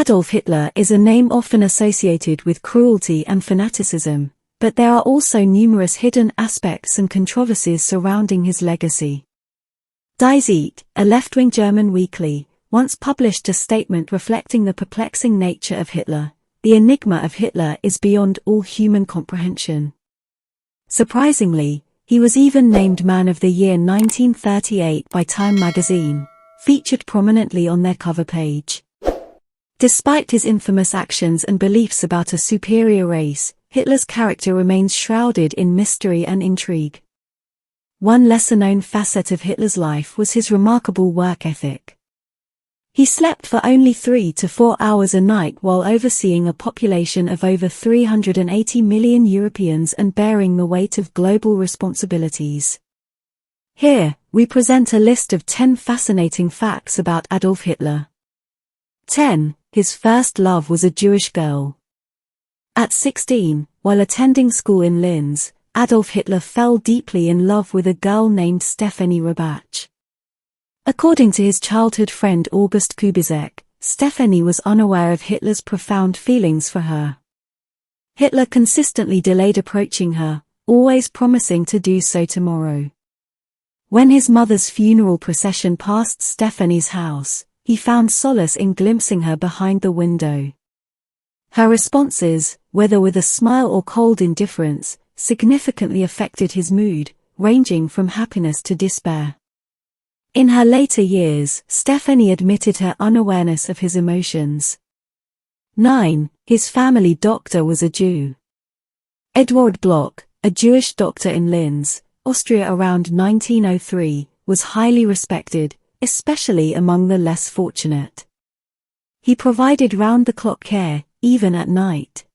Adolf Hitler is a name often associated with cruelty and fanaticism, but there are also numerous hidden aspects and controversies surrounding his legacy. Die Zeit, a left-wing German weekly, once published a statement reflecting the perplexing nature of Hitler. The enigma of Hitler is beyond all human comprehension. Surprisingly, he was even named Man of the Year 1938 by Time magazine, featured prominently on their cover page. Despite his infamous actions and beliefs about a superior race, Hitler's character remains shrouded in mystery and intrigue. One lesser-known facet of Hitler's life was his remarkable work ethic. He slept for only 3 to 4 hours a night while overseeing a population of over 380 million Europeans and bearing the weight of global responsibilities. Here, we present a list of 10 fascinating facts about Adolf Hitler. 10. His first love was a Jewish girl. At 16, while attending school in Linz, Adolf Hitler fell deeply in love with a girl named Stefanie Rabach. According to his childhood friend August Kubizek, Stefanie was unaware of Hitler's profound feelings for her. Hitler consistently delayed approaching her, always promising to do so tomorrow. When his mother's funeral procession passed Stefanie's house, he found solace in glimpsing her behind the window. Her responses, whether with a smile or cold indifference, significantly affected his mood, ranging from happiness to despair. In her later years, Stefanie admitted her unawareness of his emotions. 9. His family doctor was a Jew. Eduard Bloch, a Jewish doctor in Linz, Austria around 1903, was highly respected, especially among the less fortunate. He provided round-the-clock care, even at night.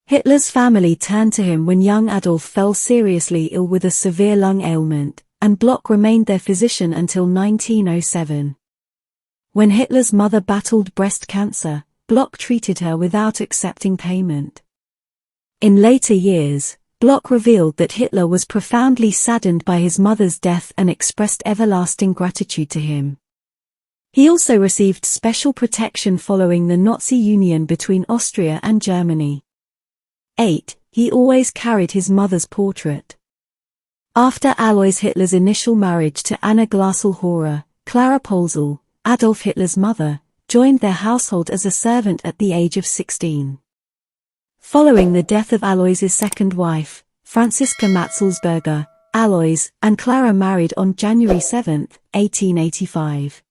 Hitler's family turned to him when young Adolf fell seriously ill with a severe lung ailment, and Bloch remained their physician until 1907. When Hitler's mother battled breast cancer, Bloch treated her without accepting payment. In later years, Bloch revealed that Hitler was profoundly saddened by his mother's death and expressed everlasting gratitude to him. He also received special protection following the Nazi union between Austria and Germany. 8. He always carried his mother's portrait. After Alois Hitler's initial marriage to Anna Glaselhörer, Clara Polzel, Adolf Hitler's mother, joined their household as a servant at the age of 16. Following the death of Alois's second wife, Franziska Matzelsberger, Alois and Clara married on January 7, 1885.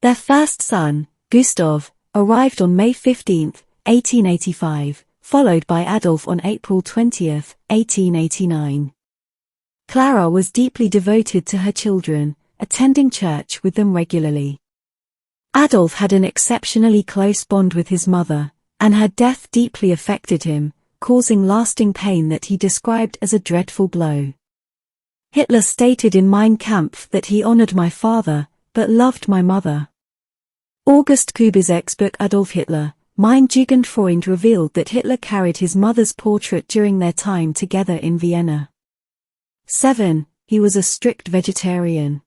Their first son, Gustav, arrived on May 15, 1885, followed by Adolf on April 20, 1889. Clara was deeply devoted to her children, attending church with them regularly. Adolf had an exceptionally close bond with his mother, and her death deeply affected him, causing lasting pain that he described as a dreadful blow. Hitler stated in Mein Kampf that he honored my father, but loved my mother. August Kubizek's book Adolf Hitler, Mein Jugendfreund revealed that Hitler carried his mother's portrait during their time together in Vienna. 7. He was a strict vegetarian.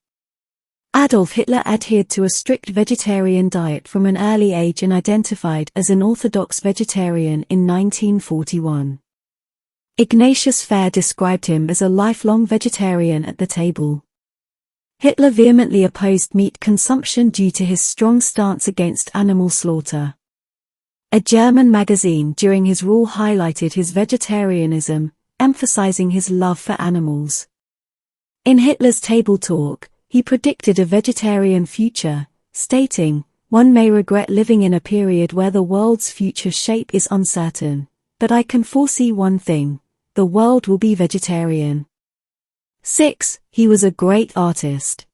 Adolf Hitler adhered to a strict vegetarian diet from an early age and identified as an orthodox vegetarian in 1941. Ignatius Fair described him as a lifelong vegetarian at the table. Hitler vehemently opposed meat consumption due to his strong stance against animal slaughter. A German magazine during his rule highlighted his vegetarianism, emphasizing his love for animals. In Hitler's table talk, he predicted a vegetarian future, stating, "One may regret living in a period where the world's future shape is uncertain, but I can foresee one thing: the world will be vegetarian." 6. He was a great artist.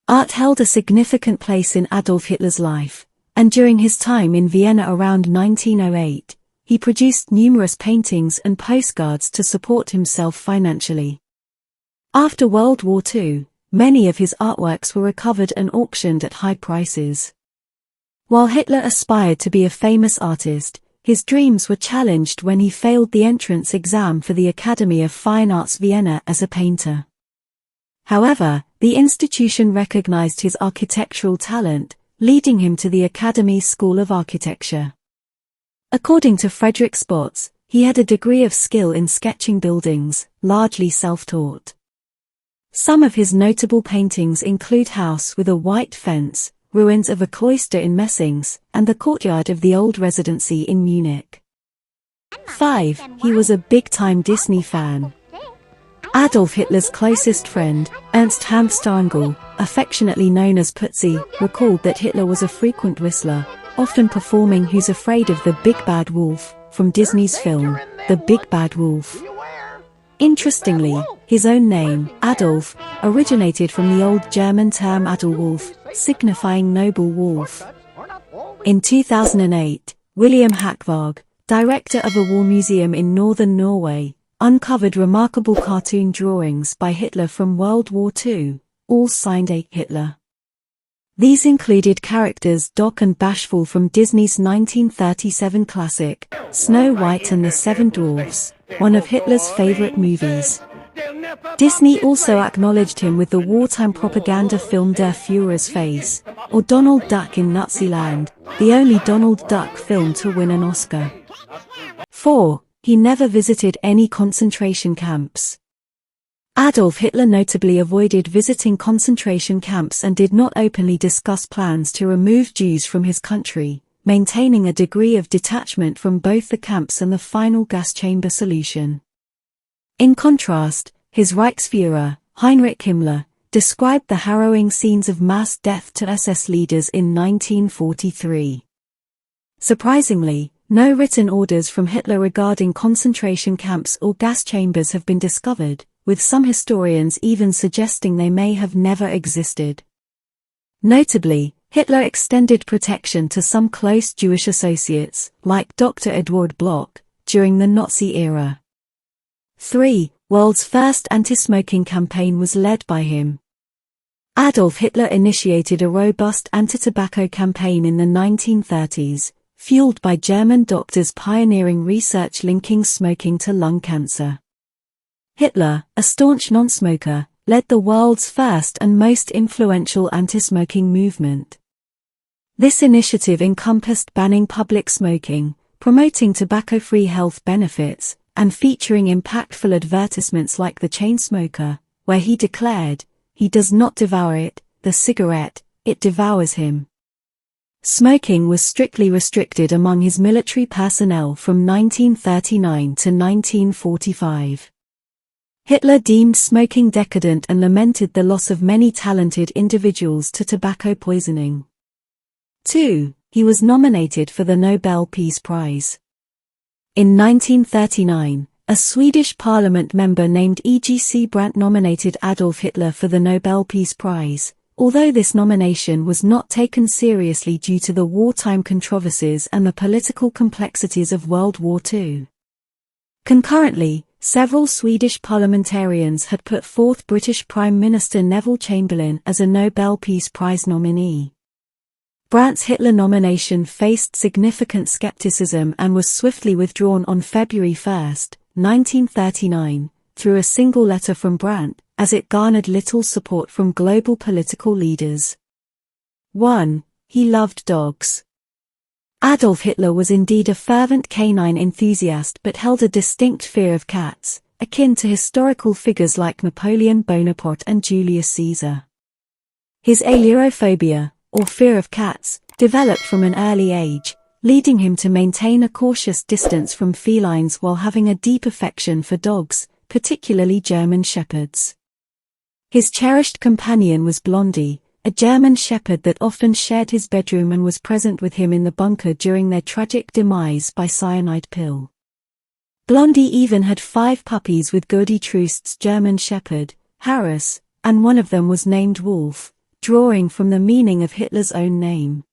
Art held a significant place in Adolf Hitler's life, and during his time in Vienna around 1908, he produced numerous paintings and postcards to support himself financially. After World War II, many of his artworks were recovered and auctioned at high prices. While Hitler aspired to be a famous artist, his dreams were challenged when he failed the entrance exam for the Academy of Fine Arts Vienna as a painter. However, the institution recognized his architectural talent, leading him to the Academy School of Architecture. According to Frederick Spotts, he had a degree of skill in sketching buildings, largely self-taught. Some of his notable paintings include House with a White Fence, Ruins of a Cloister in Messings, and the Courtyard of the Old Residency in Munich. 5. He was a big-time Disney fan. Adolf Hitler's closest friend, Ernst Hamsterengel, affectionately known as Putzi, recalled that Hitler was a frequent whistler, often performing Who's Afraid of the Big Bad Wolf, from Disney's film, The Big Bad Wolf. Interestingly, his own name, Adolf, originated from the Old German term Adelwolf, signifying noble wolf. In 2008, William Hackvarg, director of a war museum in northern Norway, uncovered remarkable cartoon drawings by Hitler from World War II, all signed A. Hitler. These included characters Doc and Bashful from Disney's 1937 classic, Snow White and the Seven Dwarfs, one of Hitler's favorite movies. Disney also acknowledged him with the wartime propaganda film Der Führer's Face, or Donald Duck in Naziland, the only Donald Duck film to win an Oscar. 4. He never visited any concentration camps. Adolf Hitler notably avoided visiting concentration camps and did not openly discuss plans to remove Jews from his country, maintaining a degree of detachment from both the camps and the final gas chamber solution. In contrast, his Reichsführer, Heinrich Himmler, described the harrowing scenes of mass death to SS leaders in 1943. Surprisingly, no written orders from Hitler regarding concentration camps or gas chambers have been discovered, with some historians even suggesting they may have never existed. Notably, Hitler extended protection to some close Jewish associates, like Dr. Eduard Bloch, during the Nazi era. 3. World's first anti-smoking campaign was led by him. Adolf Hitler initiated a robust anti-tobacco campaign in the 1930s, fueled by German doctors' pioneering research linking smoking to lung cancer. Hitler, a staunch non-smoker, led the world's first and most influential anti-smoking movement. This initiative encompassed banning public smoking, promoting tobacco-free health benefits, and featuring impactful advertisements like The Chain Smoker, where he declared, "He does not devour it, the cigarette, it devours him." Smoking was strictly restricted among his military personnel from 1939 to 1945. Hitler deemed smoking decadent and lamented the loss of many talented individuals to tobacco poisoning. 2. He was nominated for the Nobel Peace Prize. In 1939, a Swedish parliament member named E.G.C. Brandt nominated Adolf Hitler for the Nobel Peace Prize, although this nomination was not taken seriously due to the wartime controversies and the political complexities of World War II. Concurrently, several Swedish parliamentarians had put forth British Prime Minister Neville Chamberlain as a Nobel Peace Prize nominee. Brandt's Hitler nomination faced significant skepticism and was swiftly withdrawn on February 1, 1939, through a single letter from Brandt, as it garnered little support from global political leaders. 1. He loved dogs. Adolf Hitler was indeed a fervent canine enthusiast but held a distinct fear of cats, akin to historical figures like Napoleon Bonaparte and Julius Caesar. His ailurophobia, or fear of cats, developed from an early age, leading him to maintain a cautious distance from felines while having a deep affection for dogs, particularly German shepherds. His cherished companion was Blondie, a German shepherd that often shared his bedroom and was present with him in the bunker during their tragic demise by cyanide pill. Blondie even had 5 puppies with Godi Trust's German shepherd, Harris, and one of them was named Wolf, drawing from the meaning of Hitler's own name.